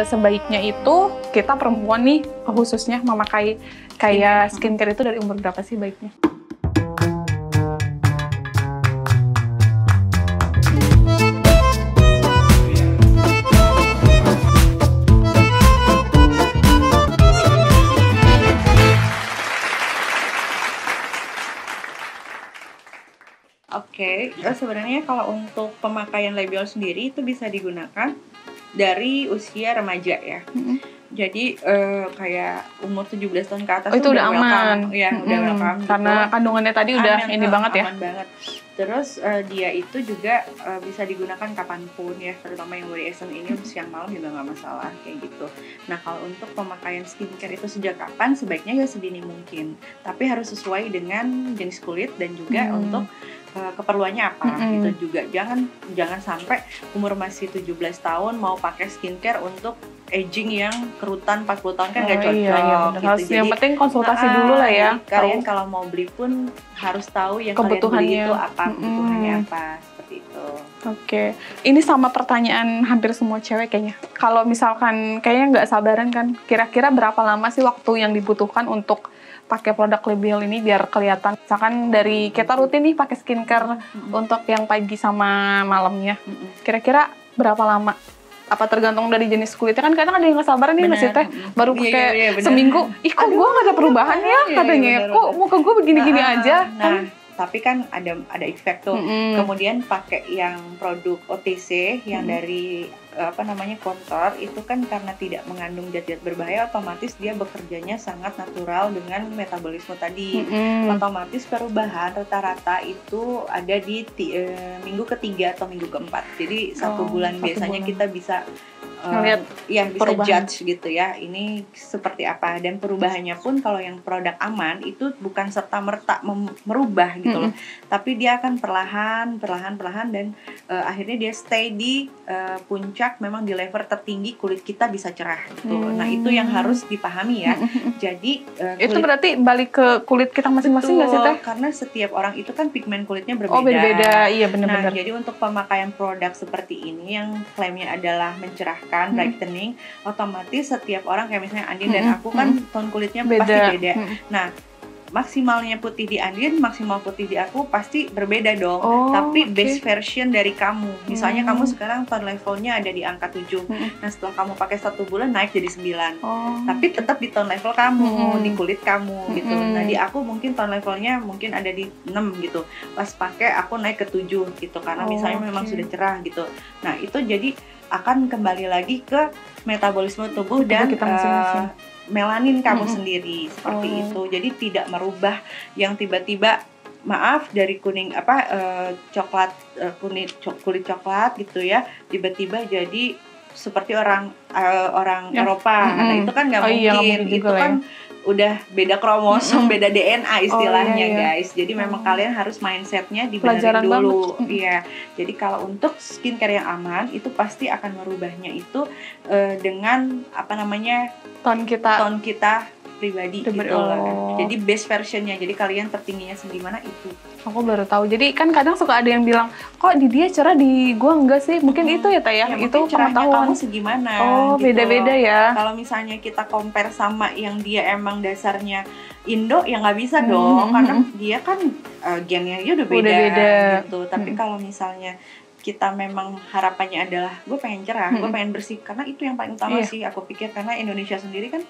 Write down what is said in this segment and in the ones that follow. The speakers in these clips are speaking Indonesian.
sebaiknya itu kita perempuan nih khususnya memakai kayak skincare itu dari umur berapa sih baiknya? Oke, sebenarnya kalau untuk pemakaian labial sendiri itu bisa digunakan dari usia remaja ya. Jadi kayak umur 17 tahun ke atas itu udah aman. Ya, udah welcome karena gitu. Kandungannya tadi udah Aman, ini banget ya. Aman banget. Terus dia itu juga bisa digunakan kapanpun ya, terutama yang body essence ini siang malam juga nggak masalah kayak gitu. Nah kalau untuk pemakaian skincare itu sejak kapan? Sebaiknya ya sedini mungkin. Tapi harus sesuai dengan jenis kulit dan juga untuk keperluannya apa gitu juga. Jangan sampai umur masih 17 tahun mau pakai skincare untuk aging yang kerutan 40 tahun kan nggak cocok. Iya, gitu. Jadi, yang penting konsultasi dulu lah ya. Kalian kalau mau beli pun harus tahu yang kalian beli itu apa, kebutuhannya apa, seperti itu. Oke, ini sama pertanyaan hampir semua cewek kayaknya. Kalau misalkan kayaknya nggak sabaran kan, kira-kira berapa lama sih waktu yang dibutuhkan untuk pakai produk labial ini biar kelihatan? Misalkan dari kita rutin nih pakai skincare untuk yang pagi sama malamnya, kira-kira berapa lama? Apa tergantung dari jenis kulitnya? Kan kadang ada yang nggak sabaran nih Mas Teh, baru pakai seminggu, ih kok gue nggak ada perubahan ya katanya, kok muka gue begini-gini aja. Tapi kan ada efek tuh. Kemudian pakai yang produk OTC yang dari kontor itu kan karena tidak mengandung zat-zat berbahaya, otomatis dia bekerjanya sangat natural dengan metabolisme tadi. Otomatis perubahan rata-rata itu ada di minggu ketiga atau minggu keempat. Jadi 1 bulan biasanya kita bisa bisa judge gitu ya, ini seperti apa. Dan perubahannya pun kalau yang produk aman itu bukan serta-merta merubah gitu loh, tapi dia akan perlahan dan akhirnya dia stay di puncak, memang di level tertinggi kulit kita bisa cerah gitu. Nah itu yang harus dipahami ya. Jadi itu berarti balik ke kulit kita masing-masing nggak sih Teh? Karena setiap orang itu kan pigmen kulitnya berbeda. Oh beda-beda, iya benar-benar. Nah jadi untuk pemakaian produk seperti ini yang klaimnya adalah mencerahkan, brightening, otomatis setiap orang kayak misalnya Andin dan aku kan tone kulitnya pasti beda. Nah maksimalnya putih di Andin, maksimal putih di aku pasti berbeda dong. Tapi base version dari kamu, misalnya kamu sekarang tone levelnya ada di angka 7. Nah setelah kamu pakai 1 bulan naik jadi 9. Tapi tetap di tone level kamu, di kulit kamu gitu. Nah di aku mungkin tone levelnya mungkin ada di 6 gitu. Pas pakai aku naik ke 7 gitu, karena misalnya memang sudah cerah gitu. Nah itu jadi akan kembali lagi ke metabolisme tubuh dan melanin kamu sendiri seperti itu. Jadi tidak merubah yang tiba-tiba dari kuning coklat kulit coklat gitu ya, tiba-tiba jadi seperti orang Eropa. Nah itu kan nggak mungkin. Itu kan udah beda kromosom, beda DNA istilahnya guys. Jadi memang kalian harus mindsetnya dibenerin dulu. Iya. Jadi kalau untuk skincare yang aman itu pasti akan merubahnya itu dengan tone kita pribadi gitu lah. Jadi base versionnya. Jadi kalian tertingginya segimana itu. Aku baru tahu. Jadi kan kadang suka ada yang bilang, kok di dia cerah di gua enggak sih? Mungkin itu ya Teh ya. Itu pengetahuan kamu segimana. Gitu. Beda-beda ya. Kalau misalnya kita compare sama yang dia emang dasarnya Indo, ya nggak bisa dong. Karena dia kan gennya dia udah beda. Gitu. Tapi kalau misalnya kita memang harapannya adalah gue pengen cerah, gue pengen bersih, karena itu yang paling utama sih aku pikir. Karena Indonesia sendiri kan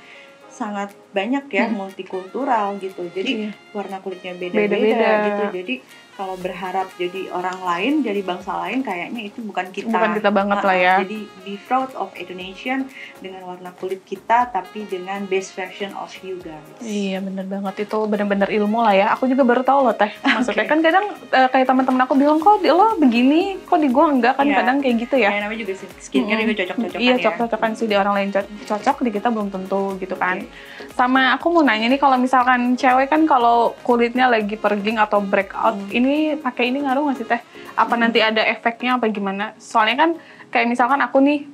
sangat banyak ya, multikultural gitu. Jadi warna kulitnya beda-beda gitu. Jadi kalau berharap jadi orang lain, jadi bangsa lain, kayaknya itu bukan kita. Bukan kita banget lah ya. Jadi be proud of Indonesian dengan warna kulit kita, tapi dengan best version of you guys. Iya benar banget, itu benar-benar ilmu lah ya. Aku juga baru tahu loh Teh. Maksudnya kan kadang kayak teman-teman aku bilang, kok lo begini, kok di gua enggak kan, kadang kayak gitu ya. Namanya juga skincare juga cocok-cocokan ya. Iya cocok-cocokan sih, di orang lain cocok, di kita belum tentu gitu kan. Sama aku mau nanya nih, kalau misalkan cewek kan kalau kulitnya lagi perging atau breakout, ini pakai ini ngaruh nggak sih Teh? Apa nanti ada efeknya apa gimana? Soalnya kan kayak misalkan aku nih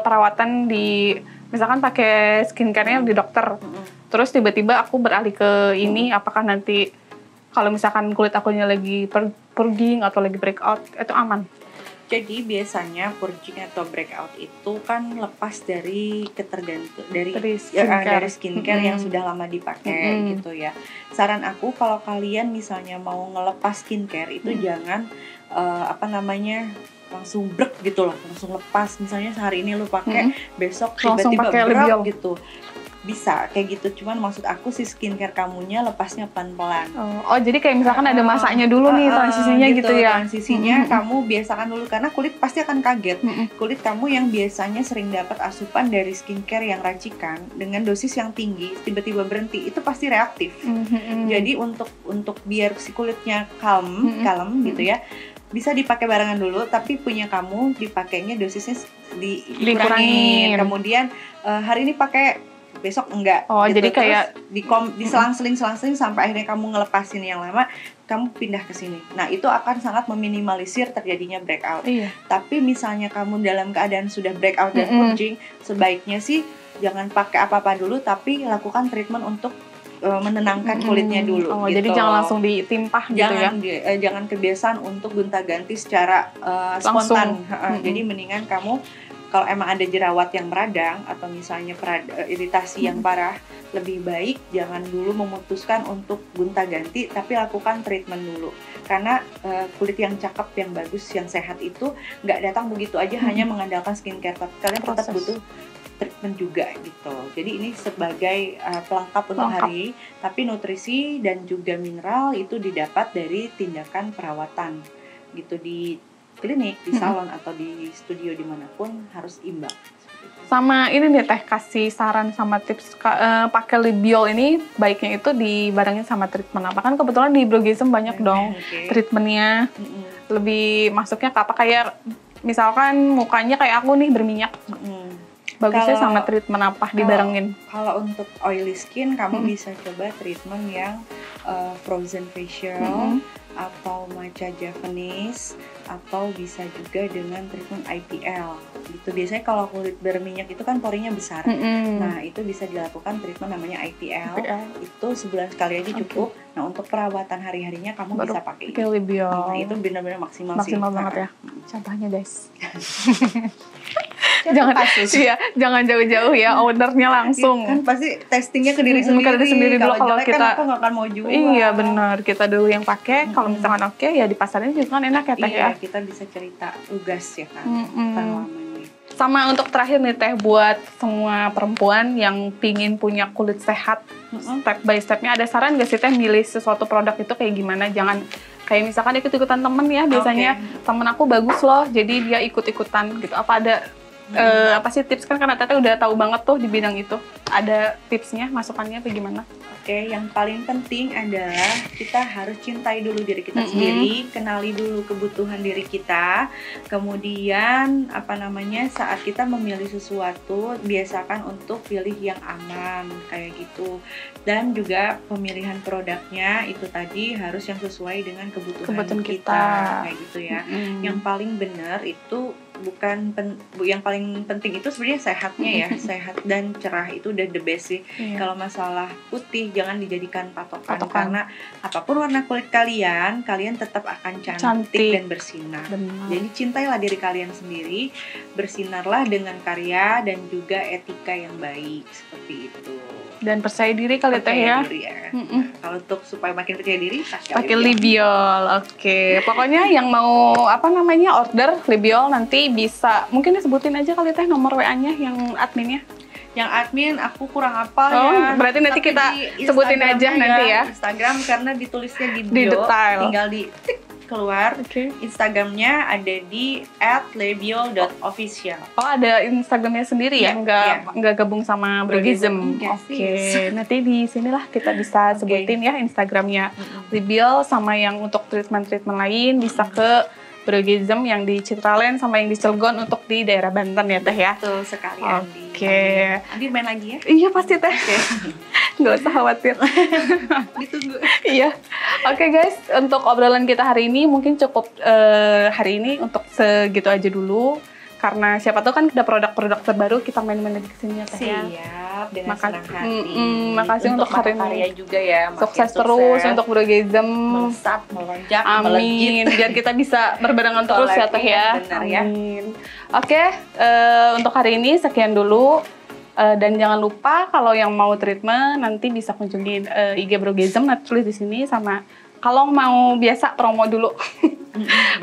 perawatan di, misalkan pakai skincare-nya di dokter, terus tiba-tiba aku beralih ke ini, apakah nanti kalau misalkan kulit akunya lagi perging atau lagi breakout itu aman? Jadi biasanya purging atau breakout itu kan lepas dari dari skincare yang sudah lama dipakai gitu ya. Saran aku kalau kalian misalnya mau ngelepas skincare itu jangan langsung brek gitu loh, langsung lepas. Misalnya sehari ini lu pakai, besok tiba-tiba brek gitu. Bisa kayak gitu, cuman maksud aku si skincare kamunya lepasnya pelan-pelan. Oh jadi kayak misalkan ada masanya dulu nih, transisinya gitu ya. Transisinya kamu biasakan dulu, karena kulit pasti akan kaget. Kulit kamu yang biasanya sering dapat asupan dari skincare yang racikan dengan dosis yang tinggi, tiba-tiba berhenti, itu pasti reaktif. Jadi untuk biar si kulitnya kalem gitu ya, bisa dipakai barengan dulu, tapi punya kamu dipakainya dosisnya dikurangin. Kemudian hari ini pakai, besok enggak. Gitu. Jadi kayak diselang-seling sampai akhirnya kamu ngelepasin yang lama, kamu pindah ke sini. Nah, itu akan sangat meminimalisir terjadinya breakout. Tapi misalnya kamu dalam keadaan sudah breakout dan purging, sebaiknya sih jangan pakai apa-apa dulu, tapi lakukan treatment untuk menenangkan kulitnya dulu. Gitu. Jadi jangan langsung ditimpah gitu ya. Jangan kebiasaan untuk gonta-ganti secara spontan. Jadi mendingan kamu kalau emang ada jerawat yang meradang atau misalnya iritasi yang parah, lebih baik jangan dulu memutuskan untuk gonta-ganti, tapi lakukan treatment dulu. Karena kulit yang cakep, yang bagus, yang sehat itu nggak datang begitu aja hanya mengandalkan skincare, tapi kalian tetap butuh treatment juga gitu. Jadi ini sebagai pelengkap untuk hari, tapi nutrisi dan juga mineral itu didapat dari tindakan perawatan gitu, di klinik, di salon atau di studio dimanapun harus imbang. Sama ini nih Teh, kasih saran sama tips pakai Libiol ini baiknya itu dibarengin sama treatment apa? Kan kebetulan di Brogism banyak dong treatmentnya. Lebih masuknya ke apa, kayak misalkan mukanya kayak aku nih berminyak. Bagusnya sama treatment apa dibarengin? Kalau untuk oily skin kamu bisa coba treatment yang frozen facial atau matcha Japanese, atau bisa juga dengan treatment IPL gitu. Biasanya kalau kulit berminyak itu kan porinya besar. Nah, itu bisa dilakukan treatment namanya IPL. Itu sebulan sekali aja cukup. Nah, untuk perawatan hari-harinya kamu bisa pakai Libiol. Nah, itu benar-benar maksimal banget ya. Contohnya guys. Jangan jauh-jauh ya, ownernya langsung. Kan pasti testingnya ke diri sendiri. Dulu kalau kita kan aku nggak akan mau jual. Iya benar, kita dulu yang pakai. Kalau misalkan oke, ya di pasarnya juga kan enak ya Teh ya. Kita bisa cerita tugas ya kan, pengalamannya. Sama untuk terakhir nih Teh, buat semua perempuan yang pingin punya kulit sehat, step by stepnya ada saran nggak sih Teh milih sesuatu produk itu kayak gimana? Jangan kayak misalkan ikut-ikutan temen ya, biasanya temen aku bagus loh, jadi dia ikut-ikutan gitu. Apa ada apa sih tips, kan karena Teteh udah tahu banget tuh di bidang itu, ada tipsnya, masukannya apa gimana? Yang paling penting adalah kita harus cintai dulu diri kita sendiri, kenali dulu kebutuhan diri kita, kemudian saat kita memilih sesuatu biasakan untuk pilih yang aman kayak gitu, dan juga pemilihan produknya itu tadi harus yang sesuai dengan kebutuhan kita kayak gitu ya. Yang paling benar itu yang paling penting itu sebenarnya sehatnya ya, sehat dan cerah itu udah the best sih. Kalau masalah putih jangan dijadikan patokan. Karena apapun warna kulit kalian tetap akan cantik dan bersinar. Jadi cintailah diri kalian sendiri, bersinarlah dengan karya dan juga etika yang baik, seperti itu. Dan percaya diri kali Teh ya. Kalau untuk supaya makin percaya diri pakai Libiol. Pokoknya yang mau order Libiol nanti bisa mungkin disebutin aja kali Teh nomor WA-nya yang adminnya. Yang admin aku kurang hafal ya. Berarti nanti kita sebutin aja nanti ya. Instagram karena ditulisnya di bio, tinggal di tik keluar. Instagramnya ada di @lebiol.official. Ada Instagramnya sendiri ya? Nggak gabung sama Brogism. Nanti di sinilah kita bisa sebutin ya Instagramnya Libiol, sama yang untuk treatment lain bisa ke Brogism yang di Citraland sama yang di Cilegon untuk di daerah Banten ya Teh ya. Betul sekali Andi. Andi main lagi ya? Iya pasti Teh. Nggak usah khawatir. Ditunggu. Iya. Guys, untuk obrolan kita hari ini mungkin cukup hari ini untuk segitu aja dulu. Karena siapa tahu kan ada produk-produk terbaru, kita main-main di kesini ya Teh ya. Siap. menjawab dengan senang hati. Makasih untuk hari ini. Karya juga ya. Sukses terus untuk Brogasm. Melesat, melonjak, amin. Biar kita bisa berbarengan terus ya Teh ya. Benar amin. Oke, untuk hari ini sekian dulu. Dan jangan lupa kalau yang mau treatment nanti bisa kunjungi IG Brogasm, nanti tulis di sini sama kalau mau biasa promo dulu.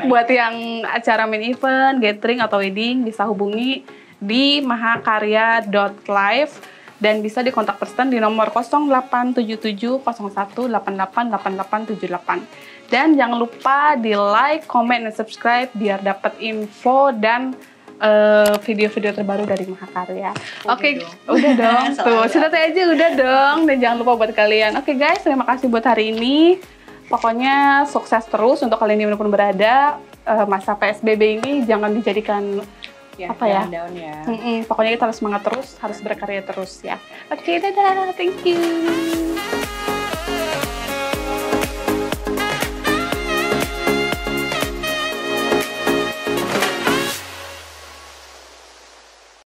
Buat yang acara main event, gathering atau wedding bisa hubungi di mahakarya.live dan bisa dikontak person di nomor 087701888878. Dan jangan lupa di like, comment, dan subscribe biar dapat info dan video-video terbaru dari Mahakarya. Oke, udah dong. Tuh, sudah aja udah dong. Dan jangan lupa buat kalian. Oke guys, terima kasih buat hari ini. Pokoknya sukses terus untuk kalian dimanapun berada. Masa PSBB ini jangan dijadikan apa ya? Down ya. Pokoknya kita harus semangat terus, harus berkarya terus ya. Oke, dadah. Thank you.